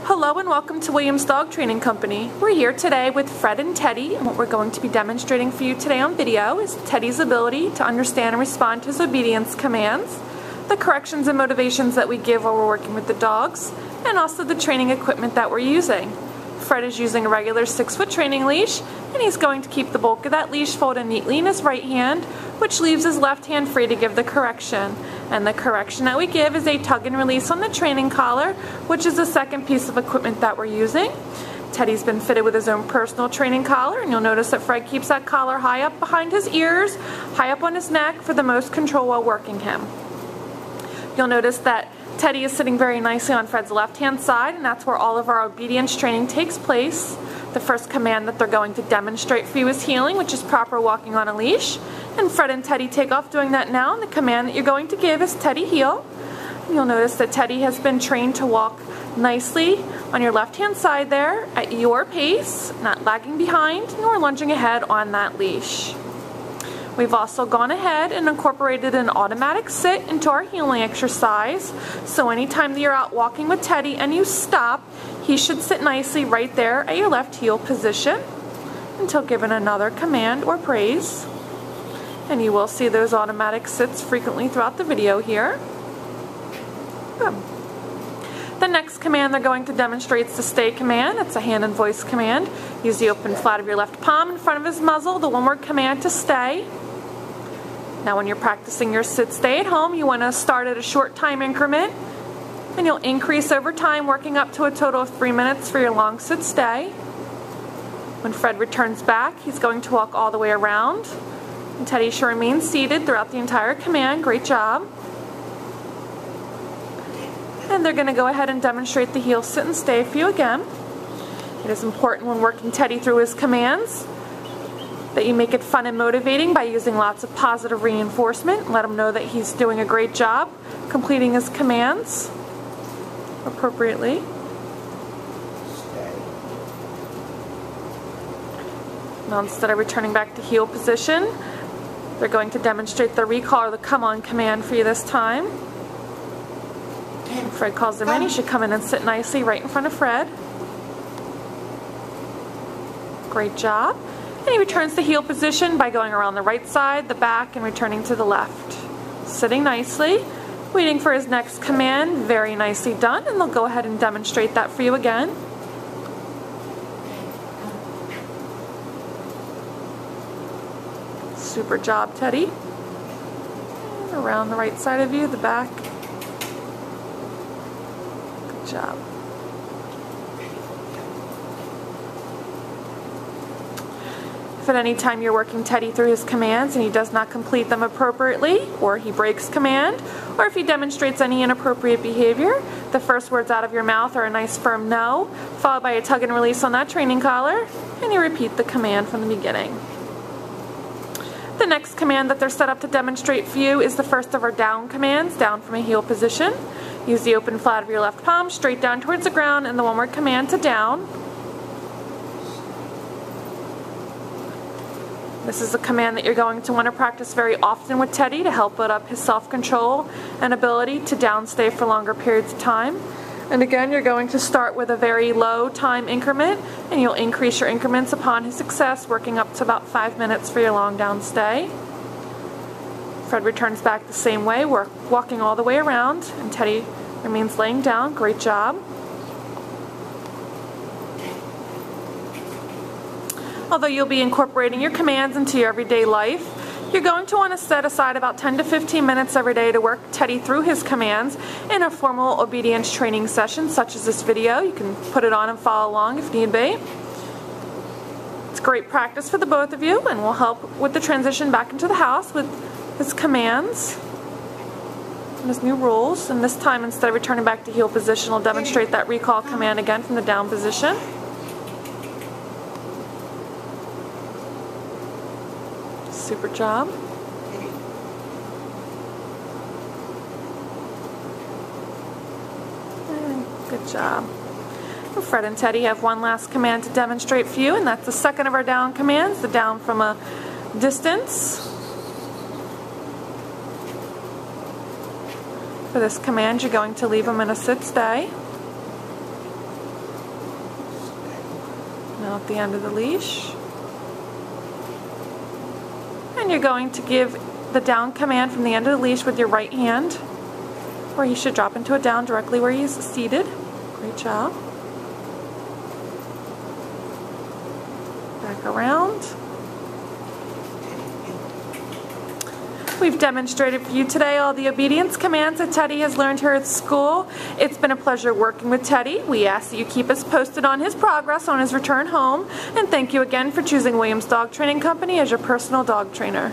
Hello and welcome to Williams Dog Training Company. We're here today with Fred and Teddy, and what we're going to be demonstrating for you today on video is Teddy's ability to understand and respond to his obedience commands, the corrections and motivations that we give while we're working with the dogs, and also the training equipment that we're using. Fred is using a regular 6-foot training leash, and he's going to keep the bulk of that leash folded neatly in his right hand, which leaves his left hand free to give the correction. And the correction that we give is a tug and release on the training collar, which is the second piece of equipment that we're using. Teddy's been fitted with his own personal training collar, and you'll notice that Fred keeps that collar high up behind his ears, high up on his neck for the most control while working him. You'll notice that Teddy is sitting very nicely on Fred's left-hand side, and that's where all of our obedience training takes place. The first command that they're going to demonstrate for you is heeling, which is proper walking on a leash. And Fred and Teddy take off doing that now, and the command that you're going to give is Teddy heel. You'll notice that Teddy has been trained to walk nicely on your left-hand side there at your pace, not lagging behind nor lunging ahead on that leash. We've also gone ahead and incorporated an automatic sit into our heeling exercise. So anytime that you're out walking with Teddy and you stop, he should sit nicely right there at your left heel position until given another command or praise. And you will see those automatic sits frequently throughout the video here. Good. The next command they're going to demonstrate is the stay command. It's a hand and voice command. Use the open flat of your left palm in front of his muzzle, the one-word command to stay. Now when you're practicing your sit-stay at home, you want to start at a short time increment, and you'll increase over time, working up to a total of 3 minutes for your long sit-stay. When Fred returns back, he's going to walk all the way around, and Teddy should remain seated throughout the entire command. Great job. And they're going to go ahead and demonstrate the heel, sit, and stay for you again. It is important when working Teddy through his commands that you make it fun and motivating by using lots of positive reinforcement. Let him know that he's doing a great job completing his commands appropriately. Now instead of returning back to heel position, they're going to demonstrate the recall or the come on command for you this time. When Fred calls them in, he should come in and sit nicely right in front of Fred. Great job. And he returns to heel position by going around the right side, the back, and returning to the left. Sitting nicely, waiting for his next command. Very nicely done, and they'll go ahead and demonstrate that for you again. Super job, Teddy. And around the right side of you, the back. Good job. If at any time you're working Teddy through his commands and he does not complete them appropriately, or he breaks command, or if he demonstrates any inappropriate behavior, the first words out of your mouth are a nice firm no, followed by a tug and release on that training collar, and you repeat the command from the beginning. The next command that they're set up to demonstrate for you is the first of our down commands, down from a heel position. Use the open flat of your left palm straight down towards the ground and the one-word command to down. This is a command that you're going to want to practice very often with Teddy to help build up his self-control and ability to downstay for longer periods of time. And again, you're going to start with a very low time increment, and you'll increase your increments upon his success, working up to about 5 minutes for your long downstay. Fred returns back the same way, walking all the way around, and Teddy remains laying down. Great job. Although you'll be incorporating your commands into your everyday life, you're going to want to set aside about 10 to 15 minutes every day to work Teddy through his commands in a formal obedience training session such as this video. You can put it on and follow along if need be. It's great practice for the both of you and will help with the transition back into the house with his commands and his new rules. And this time, instead of returning back to heel position, we'll demonstrate that recall command again from the down position. Super job. Good job. Fred and Teddy have one last command to demonstrate for you, and that's the second of our down commands, the down from a distance. For this command, you're going to leave them in a sit-stay. Now at the end of the leash. And you're going to give the down command from the end of the leash with your right hand, where he should drop into a down directly where he's seated. Great job. Back around. We've demonstrated for you today all the obedience commands that Teddy has learned here at school. It's been a pleasure working with Teddy. We ask that you keep us posted on his progress on his return home. And thank you again for choosing Williams Dog Training Company as your personal dog trainer.